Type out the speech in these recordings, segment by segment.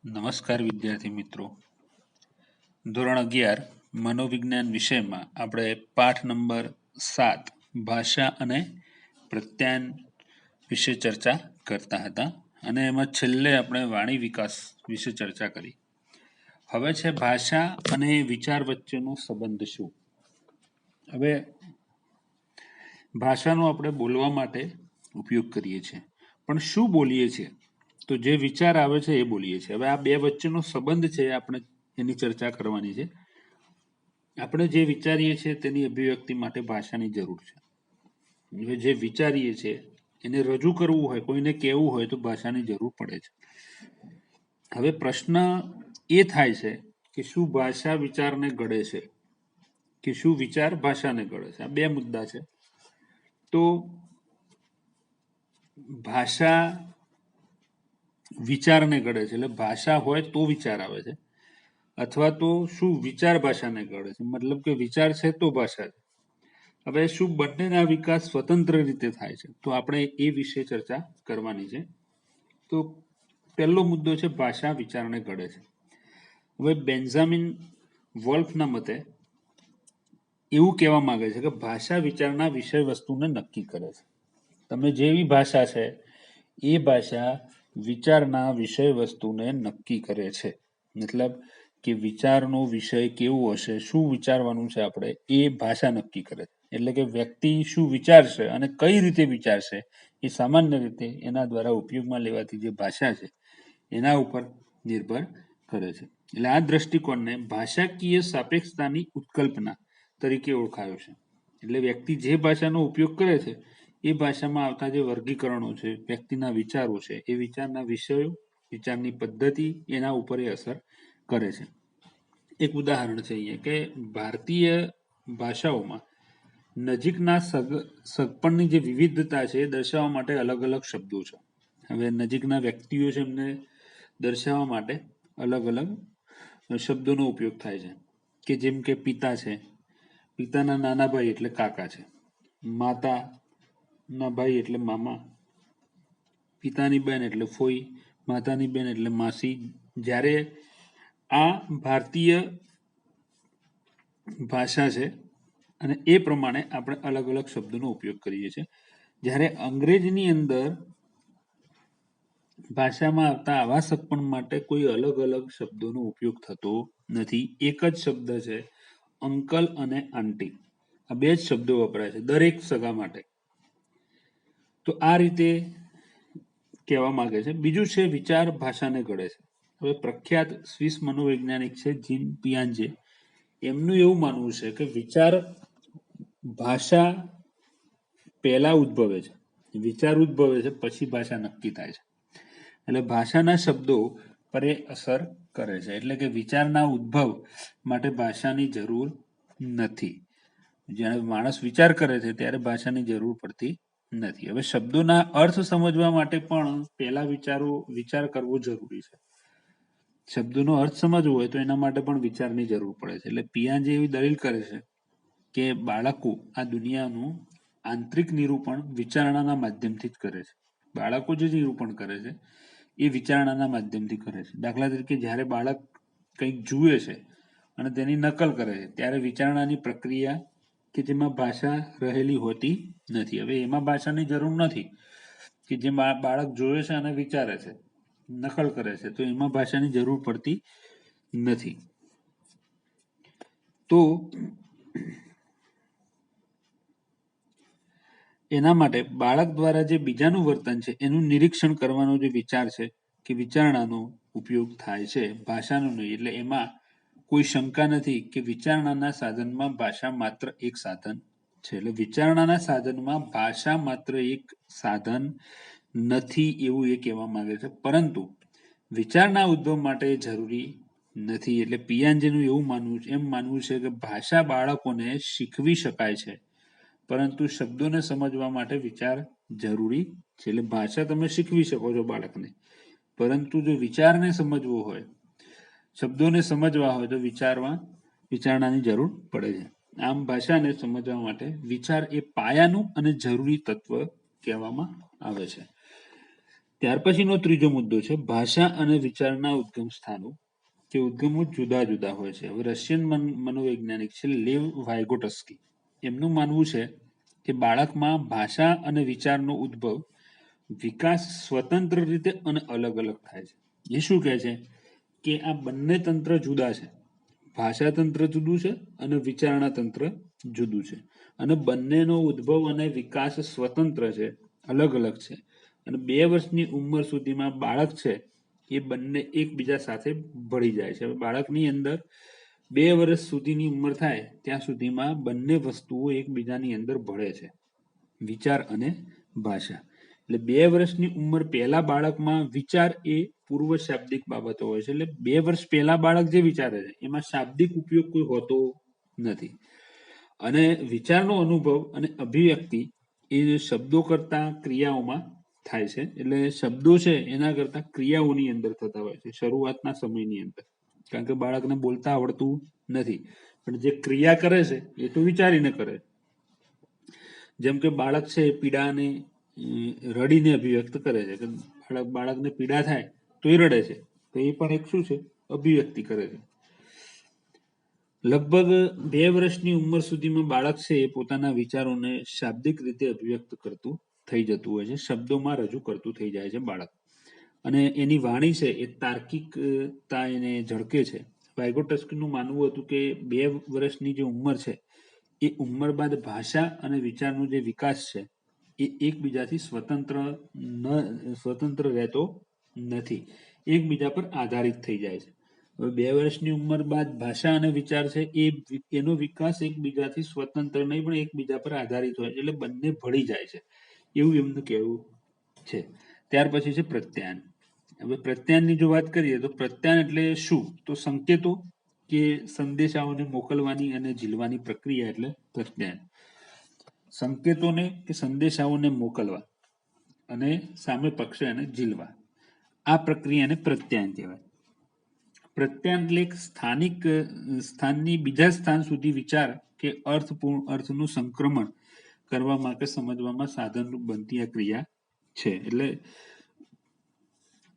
નમસ્કાર વિદ્યાર્થી મિત્રો. ધોરણ 11 મનોવિજ્ઞાન વિષયમાં આપણે પાઠ નંબર 7 ભાષા અને પ્રત્યાયન વિશે ચર્ચા કરતા હતા અને એમાં છેલ્લે આપણે વાણી વિકાસ વિશે ચર્ચા કરી. હવે છે ભાષા અને વિચાર વચ્ચેનો સંબંધ શું. હવે ભાષાનો આપણે બોલવા માટે ઉપયોગ કરીએ છીએ, પણ શું બોલીએ છીએ? તો જે વિચાર આવે છે એ બોલીએ છીએ. હવે આ બે વચ્ચેનો સંબંધ છે, આપણે એની ચર્ચા કરવાની છે. આપણે જે વિચારીએ છીએ તેની અભિવ્યક્તિ માટે ભાષાની જરૂર છે. જે વિચારીએ છીએ એને રજૂ કરવું હોય, કોઈને કહેવું હોય તો ભાષાની જરૂર પડે છે. હવે પ્રશ્ન એ થાય છે કે શું ભાષા વિચારને ઘડે છે કે શું વિચાર ભાષાને ઘડે છે? આ બે મુદ્દા છે. તો ભાષા વિચારને ઘડે છે, એટલે ભાષા હોય તો વિચાર આવે છે, અથવા તો શું વિચાર ભાષાને ઘડે છે, મતલબ કે વિચાર છે તો ભાષા છે. હવે શું બંનેના વિકાસ સ્વતંત્ર રીતે થાય છે? તો આપણે એ વિશે ચર્ચા કરવાની છે. તો પહેલો મુદ્દો છે ભાષા વિચારને ઘડે છે. હવે બેન્જામિન વોલ્ફના મતે એવું કહેવા માંગે છે કે ભાષા વિચારના વિષય વસ્તુને નક્કી કરે છે. તમે જેવી ભાષા છે એ ભાષા વિચારના વિષય વસ્તુને નક્કી કરે છે. મતલબ કે વિચારનો વિષય કેવો હશે, શું વિચારવાનું છે આપણે, એ ભાષા નક્કી કરે છે. એટલે કે વ્યક્તિ શું વિચારશે અને કઈ રીતે વિચારશે એ સામાન્ય રીતે એના દ્વારા ઉપયોગમાં લેવાતી જે ભાષા છે એના ઉપર નિર્ભર કરે છે. એટલે આ દ્રષ્ટિકોણને ભાષાકીય સાપેક્ષતાની ઉત્કલ્પના તરીકે ઓળખાયો છે. એટલે વ્યક્તિ જે ભાષાનો ઉપયોગ કરે છે એ ભાષામાં આવતા જે વર્ગીકરણો છે, વ્યક્તિના વિચારો છે, એ વિચારના વિષયો, વિચારની પદ્ધતિ, એના ઉપર એ અસર કરે છે. એક ઉદાહરણ છે અહીંયા કે ભારતીય ભાષાઓમાં નજીકના સગપણની જે વિવિધતા છે એ દર્શાવવા માટે અલગ અલગ શબ્દો છે. હવે નજીકના વ્યક્તિઓ છે એમને દર્શાવવા માટે અલગ અલગ શબ્દોનો ઉપયોગ થાય છે. કે જેમ કે પિતા છે, પિતાના નાના ભાઈ એટલે કાકા છે, માતા ના ભાઈ એટલે મામા, પિતાની બેન એટલે ફોઈ, માતાની બેન એટલે માસી. જ્યારે આ ભારતીય ભાષા છે અને એ પ્રમાણે આપણે અલગ અલગ શબ્દોનો ઉપયોગ કરીએ છીએ. જ્યારે અંગ્રેજીની અંદર ભાષામાં આવતા આવા સગપણ માટે કોઈ અલગ અલગ શબ્દોનો ઉપયોગ થતો નથી. એક જ શબ્દ છે અંકલ અને આંટી. આ બે જ શબ્દો વપરાય છે દરેક સગા માટે. તો આ રીતે કહેવા માંગે છે. બીજું છે વિચાર ભાષાને ઘડે છે. હવે પ્રખ્યાત સ્વિસ મનોવૈજ્ઞાનિક છે જીન પિયાજે, એમનું એવું માનવું છે કે વિચાર ભાષા પહેલા ઉદ્ભવે છે, વિચાર ઉદ્ભવે છે પછી ભાષા નક્કી થાય છે. એટલે ભાષાના શબ્દો પર એ અસર કરે છે. એટલે કે વિચારના ઉદ્ભવ માટે ભાષાની જરૂર નથી. જ્યારે માણસ વિચાર કરે છે ત્યારે ભાષાની જરૂર પડતી નથી. હવે શબ્દોના અર્થ સમજવા માટે પણ પહેલા વિચાર કરવો જરૂરી છે. શબ્દોનો અર્થ સમજવો હોય તો એના માટે પણ વિચારની જરૂર પડે છે. એટલે પિયાજે એવી દલીલ કરે છે કે બાળકો આ દુનિયાનું આંતરિક નિરૂપણ વિચારણાના માધ્યમથી જ કરે છે. બાળકો જે નિરૂપણ કરે છે એ વિચારણાના માધ્યમથી કરે છે. દાખલા તરીકે જ્યારે બાળક કંઈક જુએ છે અને તેની નકલ કરે છે ત્યારે વિચારણાની પ્રક્રિયા કે જેમાં ભાષા રહેલી હોતી નથી. હવે એમાં ભાષાની જરૂર નથી કે જે બાળક જોવે છે અને વિચારે છે, નકલ કરે છે, તો એમાં ભાષાની જરૂર પડતી નથી. તો એના માટે બાળક દ્વારા જે બીજાનું વર્તન છે એનું નિરીક્ષણ કરવાનો જે વિચાર છે કે વિચારણાનો ઉપયોગ થાય છે, ભાષાનો નહીં. એટલે એમાં કોઈ શંકા નથી કે વિચારણાના સાધનમાં ભાષા માત્ર એક સાધન છે. એટલે વિચારણાના સાધનમાં ભાષા માત્ર એક સાધન નથી એવું એ કહેવા માંગે છે, પરંતુ વિચારના ઉદ્ભવ માટે જરૂરી નથી. એટલે પિયાજેનું એવું માનવું છે કે ભાષા બાળકોને શીખવી શકાય છે, પરંતુ શબ્દોને સમજવા માટે વિચાર જરૂરી છે. એટલે ભાષા તમે શીખવી શકો છો બાળકને, પરંતુ જો વિચારને સમજવો હોય, શબ્દોને સમજવા હોય તો વિચારણાની જરૂર પડે છે. આમ ભાષાને સમજવા માટે વિચાર એ પાયાનું અને જરૂરી તત્વ કહેવામાં આવે છે. ત્યાર પછીનો ત્રીજો મુદ્દો છે ભાષા અને વિચારના ઉદ્ગમ સ્થાનો, કે ઉદ્ગમો જુદા જુદા હોય છે. હવે રશિયન મનોવૈજ્ઞાનિક છે લેવ વાયગોટસ્કી, એમનું માનવું છે કે બાળકમાં ભાષા અને વિચારનો ઉદ્ભવ વિકાસ સ્વતંત્ર રીતે અને અલગ અલગ થાય છે. એ શું કહે છે કે આ બંને તંત્ર જુદા છે, ભાષા તંત્ર જુદું છે અને વિચારણા તંત્ર જુદું છે, અને બંનેનો ઉદ્ભવ અને વિકાસ સ્વતંત્ર છે, અલગ અલગ છે. અને 2 વર્ષની ઉંમર સુધીમાં બાળક છે એ બંને એકબીજા સાથે ભળી જાય છે. હવે બાળકની અંદર 2 વર્ષ સુધીની ઉંમર થાય ત્યાં સુધીમાં બંને વસ્તુઓ એકબીજાની અંદર ભળે છે, વિચાર અને ભાષા. એટલે 2 વર્ષની ઉંમર પહેલા બાળકમાં વિચાર એ પૂર્વ શાબ્દિક બાબતો હોય છે. એટલે 2 વર્ષ પહેલા બાળક જે વિચારે છે એમાં શાબ્દિક ઉપયોગ કોઈ હોતો નથી. અને વિચારનો અનુભવ અને અભિવ્યક્તિ એ શબ્દો કરતા ક્રિયાઓમાં થાય છે. એટલે શબ્દો છે એના કરતા ક્રિયાઓની અંદર થતા હોય છે શરૂઆતના સમયની અંદર, કારણ કે બાળકને બોલતા આવડતું નથી, પણ જે ક્રિયા કરે છે એ તો વિચારીને કરે. જેમ કે બાળક છે એ પીડાને રડીને અભિવ્યક્ત કરે છે, કે બાળકને પીડા થાય તો એ રડે છે, તો એ પણ એક શું છે, અભિવ્યક્તિ કરે છે. લગભગ 2 વર્ષની ઉંમર સુધીમાં બાળક છે એ પોતાના વિચારોને શાબ્દિક રીતે અભિવ્યક્ત કરતું થઈ જતું હોય છે, શબ્દોમાં રજૂ કરતું થઈ જાય છે બાળક. અને એની વાણી છે એ તાર્કિકતા એને ઝળકે છે. વાયગોટસ્કીનું માનવું હતું કે 2 વર્ષની જે ઉંમર છે એ ઉંમર બાદ ભાષા અને વિચારનો જે વિકાસ છે એ એકબીજાથી સ્વતંત્ર રહેતો નથી, એકબીજા પર આધારિત થઈ જાય છે. હવે 2 વર્ષની ઉંમર બાદ ભાષા અને વિચાર છે એનો વિકાસ એકબીજાથી સ્વતંત્ર નહીં પણ એકબીજા પર આધારિત હોય છે, એટલે બંને ભળી જાય છે એવું એમનું કહેવું છે. ત્યાર પછી છે પ્રત્યાયન. હવે પ્રત્યાયનની જો વાત કરીએ તો પ્રત્યાયન એટલે શું, તો સંકેતો કે સંદેશાઓને મોકલવાની અને ઝીલવાની પ્રક્રિયા એટલે પ્રત્યાયન. સંકેતોને કે સંદેશાઓને મોકલવા અને સામે પક્ષે એને ઝીલવા, આ પ્રક્રિયાને પ્રત્યાયન કહેવાય. પ્રત્યાયન એટલે એક સ્થાનની બીજા સ્થાન સુધી વિચાર કે અર્થનું સંક્રમણ કરવામાં કે સમજવામાં સાધનરૂપ બનતી આ ક્રિયા છે. એટલે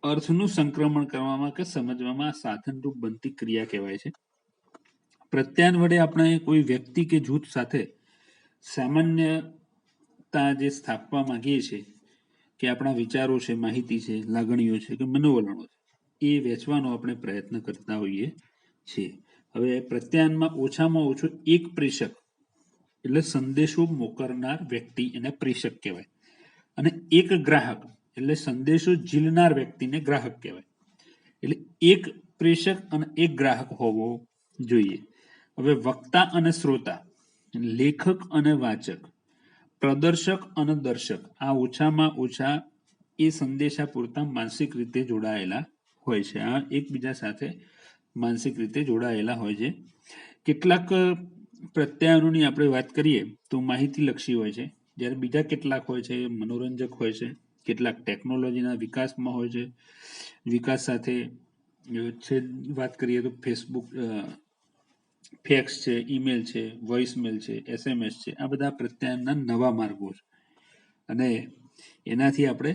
અર્થનું સંક્રમણ કરવામાં કે સમજવામાં સાધનરૂપ બનતી ક્રિયા કહેવાય છે. પ્રત્યાયન વડે આપણે કોઈ વ્યક્તિ કે જૂથ સાથે સામાન્યતા જે સ્થાપવા માંગીએ છીએ, કે આપણા વિચારો છે, માહિતી છે, લાગણીઓ છે કે મનોવલણો છે, એ વેચવાનો આપણે પ્રયત્ન કરતા હોઈએ છીએ. હવે પ્રત્યાયનમાં ઓછામાં ઓછો એક પ્રેષક એટલે સંદેશો મોકલનાર વ્યક્તિ એને પ્રેષક કહેવાય, અને એક ગ્રાહક એટલે સંદેશો ઝીલનાર વ્યક્તિને ગ્રાહક કહેવાય. એટલે એક પ્રેષક અને એક ગ્રાહક હોવો જોઈએ. હવે વક્તા અને શ્રોતા, લેખક અને વાચક, પ્રદર્શક અને દર્શક, આ ઓછામાં ઓછા એ સંદેશા પૂરતા માનસિક રીતે જોડાયેલા હોય છે. આ એકબીજા સાથે માનસિક રીતે જોડાયેલા હોય છે. કેટલાક પ્રત્યાયનોની આપણે વાત કરીએ તો માહિતીલક્ષી હોય છે, જ્યારે બીજા કેટલાક હોય છે મનોરંજક હોય છે, કેટલાક ટેકનોલોજીના વિકાસમાં હોય છે. વિકાસ સાથે વાત કરીએ તો ફેસબુક, ફેક્સ છે, ઈમેલ છે, વોઇસમેલ છે, SMS છે, આ બધા પ્રત્યાયનના નવા માર્ગો છે અને એનાથી આપણે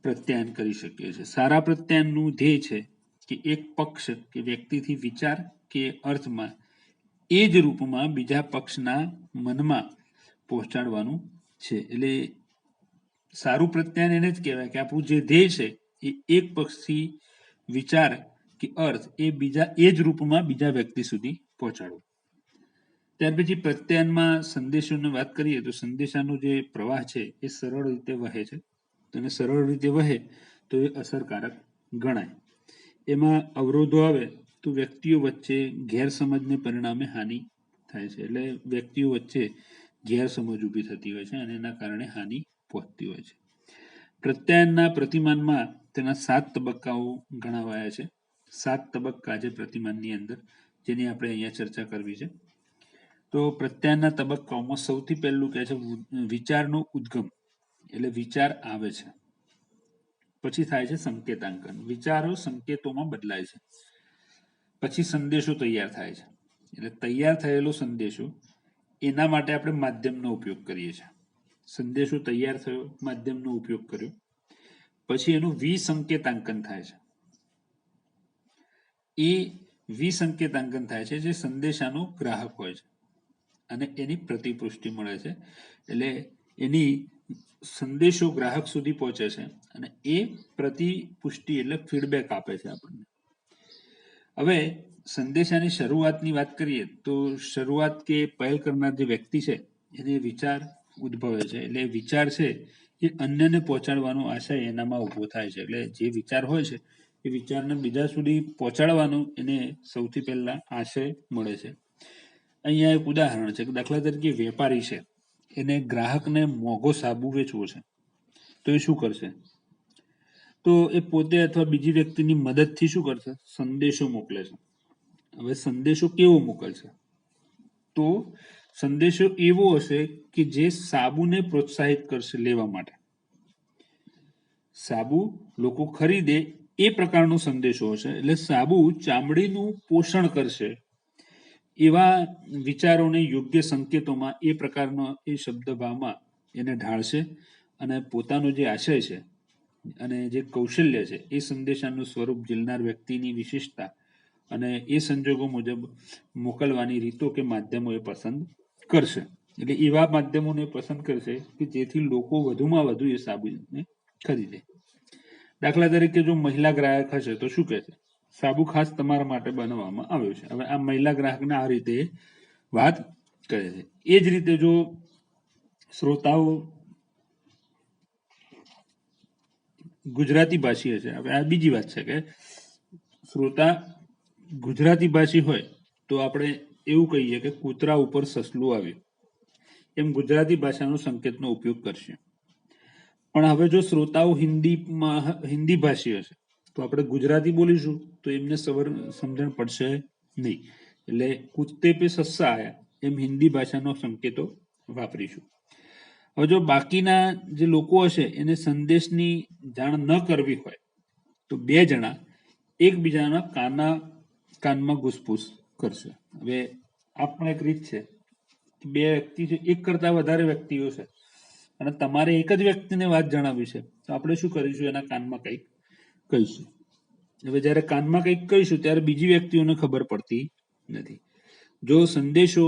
પ્રત્યાયન કરી શકીએ છીએ. સારા પ્રત્યાયનનું ધ્યેય છે કે એક પક્ષ કે વ્યક્તિથી વિચાર કે અર્થમાં એ જ રૂપમાં બીજા પક્ષના મનમાં પહોંચાડવાનું છે. એટલે સારું પ્રત્યાયન એને જ કહેવાય કે આપણું જે ધ્યેય છે એ એક પક્ષથી વિચાર કે અર્થ એ જ રૂપમાં બીજા વ્યક્તિ સુધી પહોંચાડવું. ત્યાર પછી પ્રત્યાયનમાં સંદેશોની વાત કરીએ તો સંદેશાનો જે પ્રવાહ છે એ સરળ રીતે વહે છે, અને સરળ રીતે વહે તો એ અસરકારક ગણાય. એમાં અવરોધો આવે તો વ્યક્તિઓ વચ્ચે ગેરસમજને પરિણામે હાનિ થાય છે. એટલે વ્યક્તિઓ વચ્ચે ગેરસમજ ઊભી થતી હોય છે અને એના કારણે હાનિ પહોંચતી હોય છે. પ્રત્યાયનના પ્રતિમાનમાં તેના 7 તબક્કાઓ ગણાવાયા છે. 7 તબક્કા છે પ્રતિમાનની અંદર, જેની આપણે અહીંયા ચર્ચા કરવી છે. તો પ્રત્યાયનના તબક્કાઓમાં સૌથી પહેલું કહે છે વિચારનો ઉદ્ગમ, એટલે વિચાર આવે છે. પછી થાય છે સંકેતાંકન, વિચારો સંકેતોમાં બદલાય છે. પછી સંદેશો તૈયાર થાય છે, એટલે તૈયાર થયેલો સંદેશો એના માટે આપણે માધ્યમનો ઉપયોગ કરીએ છીએ. સંદેશો તૈયાર થયો, માધ્યમનો ઉપયોગ કર્યો. પછી એનું વિસંકેતાંકન થાય છે. એ વિસંકેતાંકન થાય છે જે સંદેશાનો ગ્રાહક હોય છે અને એની પ્રતિપુષ્ટિ મળે છે. એટલે એની સંદેશો ગ્રાહક સુધી પહોંચે છે અને એ પ્રતિપુષ્ટિ એટલે ફીડબેક આપે છે આપણને. હવે સંદેશાની શરૂઆતની વાત કરીએ તો શરૂઆત કે પહેલ કરનાર જે વ્યક્તિ છે એને વિચાર ઉદ્ભવે છે. એટલે વિચાર છે એ અન્યને પહોંચાડવાનો આશય એનામાં ઉભો થાય છે. એટલે જે વિચાર હોય છે એ વિચારને બીજા સુધી પહોંચાડવાનો એને સૌથી પહેલા આશય મળે છે. અહીંયા એક ઉદાહરણ છે કે દાખલા તરીકે વેપારી છે, એને ગ્રાહકને મોંઘો સાબુ વેચવો છે, તો એ શું કરશે? તો એ પોતે અથવા બીજી વ્યક્તિની મદદથી શું કરશે? સંદેશો મોકલે છે. હવે સંદેશો કેવો મોકલશે? તો સંદેશો એવો હશે કે જે સાબુને પ્રોત્સાહિત કરશે લેવા માટે. સાબુ લોકો ખરીદે એ પ્રકારનો સંદેશો હશે. એટલે સાબુ ચામડીનું પોષણ કરશે એવા વિચારોને યોગ્ય સંકેતોમાં એ પ્રકારનો એ શબ્દભાવમાં એને ઢાળશે અને પોતાનો જે આશય છે અને જે કૌશલ્ય છે એ સંદેશાનું સ્વરૂપ ઝીલનાર વ્યક્તિની વિશેષતા અને એ સંજોગો મુજબ મોકલવાની રીતો કે માધ્યમો એ પસંદ કરશે. એટલે એવા માધ્યમોને પસંદ કરશે કે જેથી લોકો વધુમાં વધુ એ સાબુને ખરીદે. દાખલા તરીકે જો મહિલા ગ્રાહક હશે તો શું કહેશે? સાબુ ખાસ તમારા માટે બનાવવામાં આવ્યો છે. હવે આ મહિલા ગ્રાહકને આ રીતે વાત કરે છે. એ જ રીતે જો શ્રોતાઓ ગુજરાતી ભાષી હશે, હવે આ બીજી વાત છે કે શ્રોતા ગુજરાતી ભાષી હોય તો આપણે એવું કહીએ કે કૂતરા ઉપર સસલું આવ્યું, એમ ગુજરાતી ભાષાનો સંકેતનો ઉપયોગ કરશે. પણ હવે જો શ્રોતાઓ હિન્દી ભાષી હશે તો આપણે ગુજરાતી બોલીશું તો એમને સમજણ પડશે નહીં. એટલે કુત્તે પે સસ્સા આયા એમ હિન્દી ભાષાનો સંકેતો વાપરીશું. હવે જો બાકીના જે લોકો હશે એને સંદેશની જાણ ન કરવી હોય તો બે જણા એકબીજાના કાનમાં ઘૂસપૂસ કરશે. હવે આ પણ એક રીત છે. બે વ્યક્તિ છે, એક કરતા વધારે વ્યક્તિઓ છે અને તમારે એક જ વ્યક્તિને વાત જણાવી છે તો આપણે શું કરીશું? એના કાનમાં કંઈક કહીશું. હવે જ્યારે કાનમાં કંઈક કહીશું ત્યારે બીજી વ્યક્તિઓને ખબર પડતી નથી. જો સંદેશો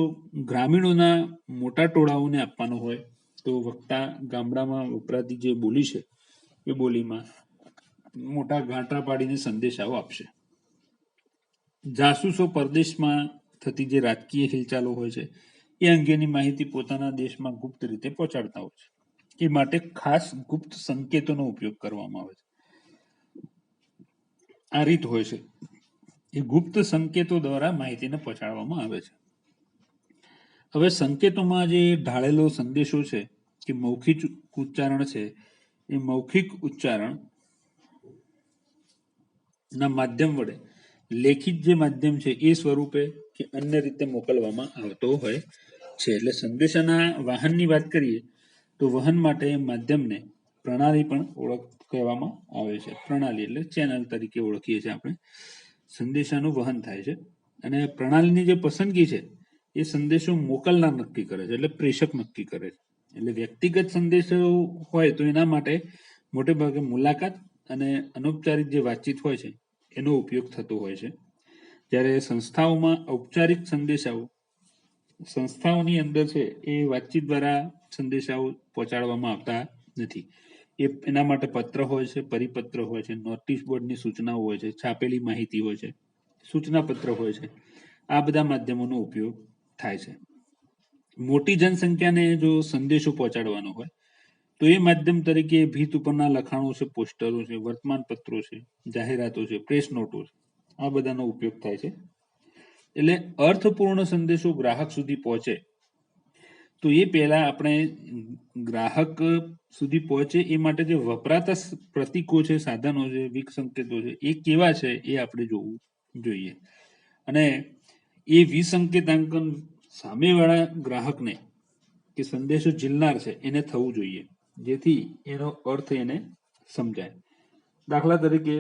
ગ્રામીણોના મોટા ટોળાઓને આપવાનો હોય તો વક્તા ગામડામાં વપરાતી જે બોલી છે એ બોલીમાં મોટા ગાંઠા પાડીને સંદેશાઓ આપશે. જાસૂસો પરદેશમાં થતી જે રાજકીય હિલચાલો હોય છે એ અંગેની માહિતી પોતાના દેશમાં ગુપ્ત રીતે પહોંચાડતા હોય છે. એ માટે ખાસ ગુપ્ત સંકેતોનો ઉપયોગ કરવામાં આવે છે. આ રીત હોય છે. એ ગુપ્ત સંકેતો દ્વારા માહિતીને પહોંચાડવામાં આવે છે. હવે સંકેતોમાં જે ઢાળેલો સંદેશો છે કે મૌખિક ઉચ્ચારણ છે, એ મૌખિક ઉચ્ચારણ ના માધ્યમ વડે લેખિત જે માધ્યમ છે એ સ્વરૂપે કે અન્ય રીતે મોકલવામાં આવતો હોય છે. એટલે સંદેશાના વાહનની વાત કરીએ તો વહન માટે માધ્યમને પ્રણાલી પણ કહેવામાં આવે છે. પ્રણાલી એટલે ચેનલ તરીકે ઓળખીએ છીએ આપણે. સંદેશાનું વહન થાય છે અને પ્રણાલીની જે પસંદગી છે એ સંદેશો મોકલનાર નક્કી કરે છે, એટલે પ્રેષક નક્કી કરે છે. એટલે વ્યક્તિગત સંદેશો હોય તો એના માટે મોટે ભાગે મુલાકાત અને અનૌપચારિક જે વાતચીત હોય છે એનો ઉપયોગ થતો હોય છે. જ્યારે સંસ્થાઓમાં ઔપચારિક સંદેશાઓ સંસ્થાઓની અંદર છે એ વાતચીત દ્વારા સંદેશાઓ પહોંચાડવામાં આવતા નથી. એના માટે પત્ર હોય છે, પરિપત્ર હોય છે, નોટિસ બોર્ડની સૂચનાઓ હોય છે, છાપેલી માહિતી હોય છે, સૂચના પત્ર હોય છે. આ બધા માધ્યમોનો ઉપયોગ થાય છે. મોટી જનસંખ્યાને જો સંદેશો પહોંચાડવાનો હોય તો એ માધ્યમ તરીકે ભીત ઉપરના લખાણો છે, પોસ્ટરો છે, વર્તમાન પત્રો છે, જાહેરાતો છે, પ્રેસ નોટો છે, આ બધાનો ઉપયોગ થાય છે. એટલે અર્થપૂર્ણ સંદેશો ગ્રાહક સુધી પહોંચે તો એ પહેલા આપણે ગ્રાહક સુધી પહોંચે એ માટે જે વપરાતા પ્રતીકો છે, સાધનો છે, વિસંકેતો છે એ કેવા છે એ આપણે જોવું જોઈએ. અને એ વિસંકેતાંકન સામેવાળા ગ્રાહકને કે સંદેશો ઝીલનાર છે એને થવું જોઈએ, જેથી એનો અર્થ એને સમજાય. દાખલા તરીકે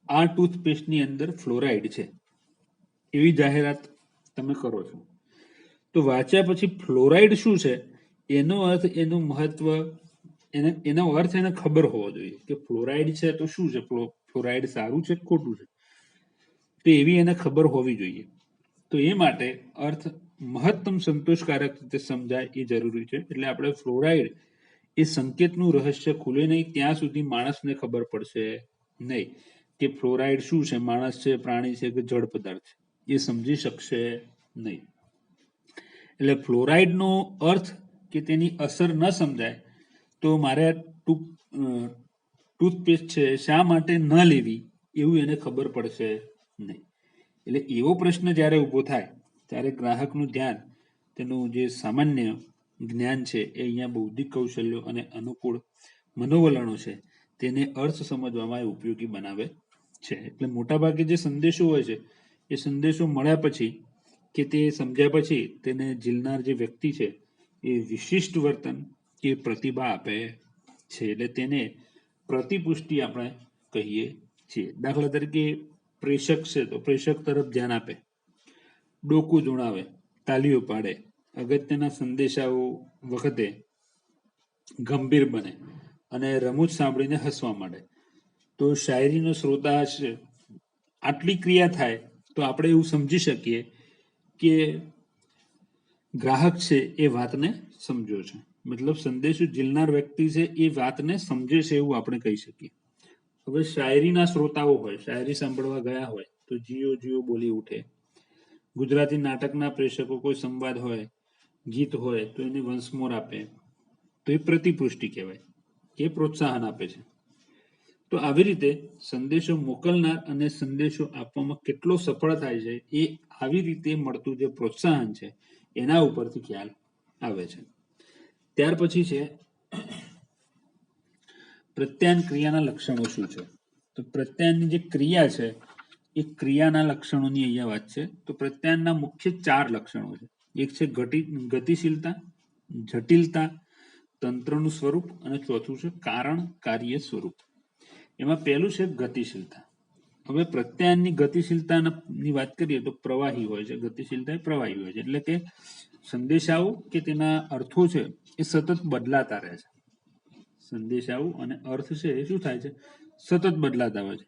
આ ટૂથપેસ્ટની અંદર ફ્લોરાઇડ છે એવી જાહેરાત તમે કરો છો તો વાંચ્યા પછી ફ્લોરાઇડ શું છે એનો અર્થ, એનું મહત્વ, એનો અર્થ એને ખબર હોવો જોઈએ કે ફ્લોરાઇડ છે તો શું છે, ફ્લોરાઇડ સારું છે ખોટું છે, તો એવી એને ખબર હોવી જોઈએ. તો એ માટે અર્થ મહત્તમ સંતોષકારક રીતે સમજાય એ જરૂરી છે. એટલે આપણે ફ્લોરાઇડ એ સંકેતનું રહસ્ય ખુલે નહીં ત્યાં સુધી માણસને ખબર પડશે નહીં કે ફ્લોરાઇડ શું છે, માણસ છે, પ્રાણી છે કે જળ પદાર્થ છે, એ સમજી શકશે નહીં. એટલે ફ્લોરાઇડનો અર્થ કે તેની અસર ન સમજાય તો મારે ટૂથપેસ્ટ છે શા માટે ન લેવી એવું એને ખબર પડશે નહીં. એટલે એવો પ્રશ્ન જ્યારે ઊભો થાય ત્યારે ગ્રાહકનું ધ્યાન તેનું જે સામાન્ય જ્ઞાન છે એ અહીંયા બૌદ્ધિક કૌશલ્યો અને અનુકૂળ મનોવલણો છે તેને અર્થ સમજવામાં એ ઉપયોગી બનાવે છે. એટલે મોટાભાગે જે સંદેશો હોય છે એ સંદેશો મળ્યા પછી કે તે સમજ્યા પછી તેને ઝીલનાર જે વ્યક્તિ છે એ વિશિષ્ટ વર્તન કે પ્રતિભા આપે છે. એટલે તેને પ્રતિપુષ્ટિ આપણે કહીએ છીએ. દાખલા તરીકે પ્રેષક છે તો પ્રેષક તરફ ધ્યાન આપે, ડોકું ધુણાવે, તાલીઓ પાડે, અગત્યના સંદેશાઓ વખતે ગંભીર બને અને રમૂજ સાંભળીને હસવા માંડે. તો શાયરીનો શ્રોતા છે આટલી ક્રિયા થાય તો આપણે એવું સમજી શકીએ કે ગ્રાહક છે એ વાતને સમજ્યો છે, મતલબ સંદેશો ઝીલનાર વ્યક્તિ છે એ વાતને સમજે છે એવું આપણે કહી શકીએ. હવે શાયરીના શ્રોતાઓ હોય, શાયરી સાંભળવા ગયા હોય તો જીઓ જીઓ બોલી ઉઠે. ગુજરાતી નાટકના પ્રેક્ષકો કોઈ સંવાદ હોય, ગીત હોય તો એને વંશમોર આપે, તો એ પ્રતિપુષ્ટિ કહેવાય, એ પ્રોત્સાહન આપે છે. તો આવી રીતે સંદેશો મોકલનાર અને સંદેશો આપવામાં કેટલો સફળ થાય છે એ આવી રીતે મળતું જે પ્રોત્સાહન છે એના ઉપરથી ખ્યાલ આવે છે. ત્યાર પછી છે પ્રત્યાયન ક્રિયાના લક્ષણો શું છે. તો પ્રત્યાયનની જે ક્રિયા છે એ ક્રિયાના લક્ષણોની અહીંયા વાત છે. તો પ્રત્યાયનના મુખ્ય 4 લક્ષણો છે. એક છે ગતિશીલતા, જટિલતા, તંત્રનું સ્વરૂપ અને ચોથું છે કારણ કાર્ય સ્વરૂપ. એમાં પહેલું છે ગતિશીલતા. હવે પ્રત્યાયનની ગતિશીલતાની વાત કરીએ તો પ્રવાહી હોય છે, ગતિશીલતા એ પ્રવાહી હોય છે, એટલે કે સંદેશાઓ કે તેના અર્થો છે એ સતત બદલાતા રહે છે. સંદેશાઓ અને અર્થ છે એ શું થાય છે, સતત બદલાતા હોય છે.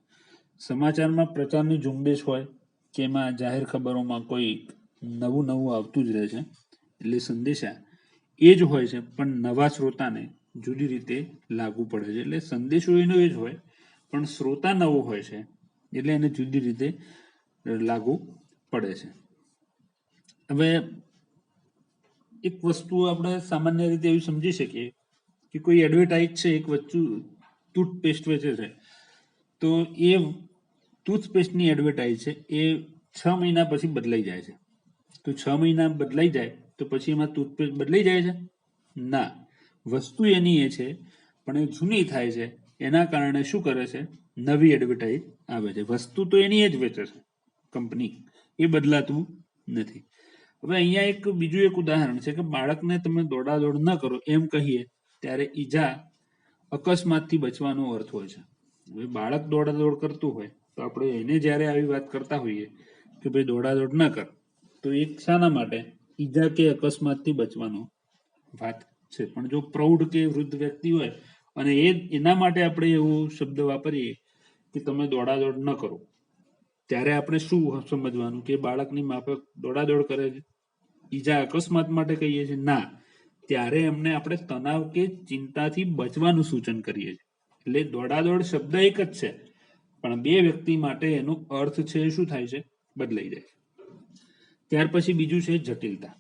સમાચારમાં પ્રચારની ઝુંબેશ હોય કે એમાં જાહેર ખબરોમાં કોઈ નવું નવું આવતું જ રહે છે, એટલે સંદેશા એ જ હોય છે પણ નવા શ્રોતાને જુદી રીતે લાગુ પડે છે. એટલે સંદેશો એનો એ જ હોય પણ શ્રોતા નવો હોય છે એટલે એને જુદી રીતે લાગુ પડે છે. હવે એક વસ્તુ આપણે સામાન્ય રીતે એવી સમજી શકીએ કે કોઈ એડવર્ટાઇઝ છે, એક વસ્તુ ટૂથપેસ્ટ વેચે છે, તો એ ટૂથપેસ્ટની એડવર્ટાઇઝ છે એ 6 મહિના પછી બદલાઈ જાય છે. તો 6 મહિના બદલાઈ જાય તો પછી એમાં ટૂથપેસ્ટ બદલાઈ જાય છે? ના, વસ્તુ એની એ છે પણ એ જૂની થાય છે. એના કારણે શું કરે છે, નવી એડવર્ટાઇઝ આવે છે. વસ્તુ તો એની જ વેચે છે કંપની, એ બદલાતું નથી. હવે અહીંયા એક બીજું એક ઉદાહરણ છે કે બાળકને તમે દોડાદોડ ન કરો એમ કહીએ ત્યારે ઈજા અકસ્માતથી બચવાનો અર્થ હોય છે. હવે બાળક દોડાદોડ કરતું હોય તો આપણે એને જ્યારે આવી વાત કરતા હોઈએ કે ભાઈ દોડાદોડ ન કર, તો એક શાના માટે, ઈજા કે અકસ્માતથી બચવાનો વાત છે. પણ જો પ્રૌઢ કે વૃદ્ધ વ્યક્તિ હોય અને એના માટે આપણે એવો શબ્દ વાપરીએ કે તમે દોડાદોડ ન કરો, ત્યારે આપણે શું સમજવાનું કે બાળકની માફક દોડાદોડ કરે છે, ઈજા અકસ્માત માટે કહીએ છીએ? ના, ત્યારે એમને આપણે તણાવ કે ચિંતાથી બચવાનું સૂચન કરીએ છીએ. એટલે દોડાદોડ શબ્દ એક જ છે પણ બે વ્યક્તિ માટે એનો અર્થ છે શું થાય છે, બદલાઈ જાય છે. ત્યાર પછી બીજું છે જટિલતા.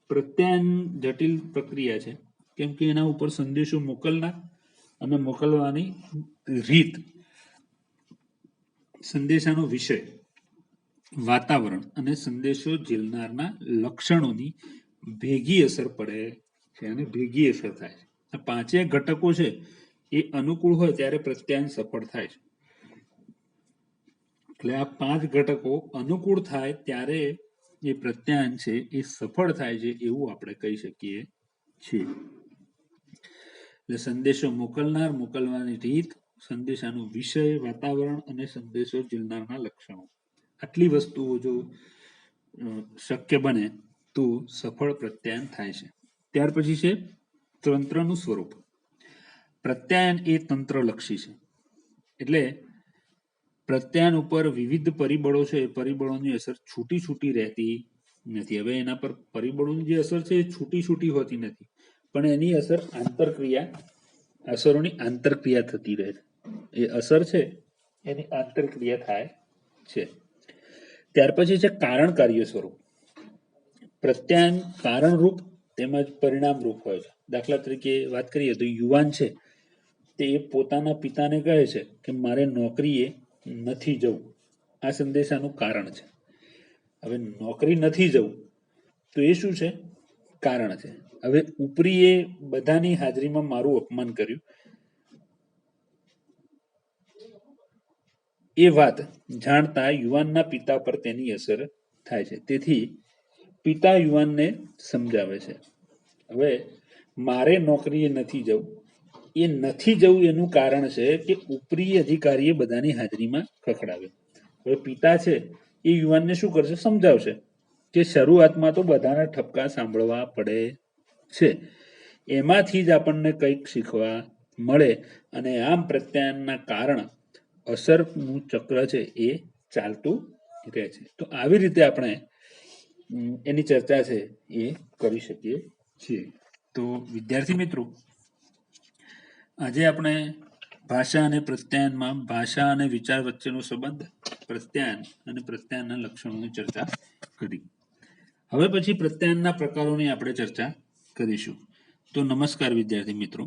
પ્રત્યાયન જટિલ પ્રક્રિયા છે કેમ કે એના ઉપર સંદેશો મોકલનાર અને મોકલવાની રીત, સંદેશાનો વિષય, વાતાવરણ અને સંદેશો ઝીલનારના લક્ષણોની ભેગી અસર પડે છે અને ભેગી અસર થાય છે. આ પાંચેય ઘટકો છે એ અનુકૂળ હોય ત્યારે પ્રત્યાયન સફળ થાય છે. એટલે આ 5 ઘટકો અનુકૂળ થાય ત્યારે એ પ્રત્યાયન છે એ સફળ થાય છે એવું આપણે કહી શકીએ છીએ. એટલે સંદેશો મોકલનાર, મોકલવાની રીત, સંદેશાનો વિષય, વાતાવરણ અને સંદેશો ઝીલનારના લક્ષણો, આટલી વસ્તુઓ જો શક્ય બને તો સફળ પ્રત્યાયન થાય છે. ત્યાર પછી છે તંત્રનું સ્વરૂપ. પ્રત્યાયન એ તંત્રલક્ષી છે, એટલે પ્રત્યાયન ઉપર વિવિધ પરિબળો છે, એ પરિબળોની અસર છૂટી છૂટી રહેતી નથી. હવે એના પર પરિબળોની જે અસર છે એ છૂટી છૂટી હોતી નથી, પણ એની અસર અસરોની આંતરક્રિયા થતી રહે છે. એ અસર છે એની આંતરક્રિયા થાય છે. ત્યાર પછી છે કારણ કાર્ય સ્વરૂપ. પ્રત્યાયન કારણ રૂપ તેમજ પરિણામ રૂપ હોય છે. દાખલા તરીકે વાત કરીએ તો યુવાન છે તે પોતાના પિતાને કહે છે કે મારે નોકરીએ નથી જવું. આ સંદેશાનું કારણ છે. હવે નોકરી નથી જવું તો એ શું છે? કારણ છે. હવે ઉપરીએ બધાની હાજરીમાં મારું અપમાન કર્યું, એ વાત જાણતા યુવાનના પિતા પર તેની અસર થાય છે. તેથી પિતા યુવાનને સમજાવે છે. હવે મારે નોકરીએ નથી જવું, એ નથી જવું એનું કારણ છે કે ઉપરી અધિકારીએ બધાની હાજરીમાં ખખડાવ્યો. હવે પિતા છે એ યુવાનને શું કરશે? સમજાવશે કે શરૂઆતમાં તો બધાના ઠપકા સાંભળવા પડે છે, એમાંથી જ આપણને કંઈક શીખવા મળે, અને આમ પ્રત્યાયનના કારણ અસરનું ચક્ર છે એ ચાલતું રહે છે. તો આવી રીતે આપણે એની ચર્ચા છે એ કરી શકીએ છીએ. તો વિદ્યાર્થી મિત્રો, આજે આપણે ભાષા અને પ્રત્યાયનમાં ભાષા અને વિચાર વચ્ચેનો સંબંધ, પ્રત્યાયન અને પ્રત્યાયનના લક્ષણોની ચર્ચા કરી. હવે પછી પ્રત્યાયનના પ્રકારોની આપણે ચર્ચા કરીશું. તો નમસ્કાર વિદ્યાર્થી મિત્રો.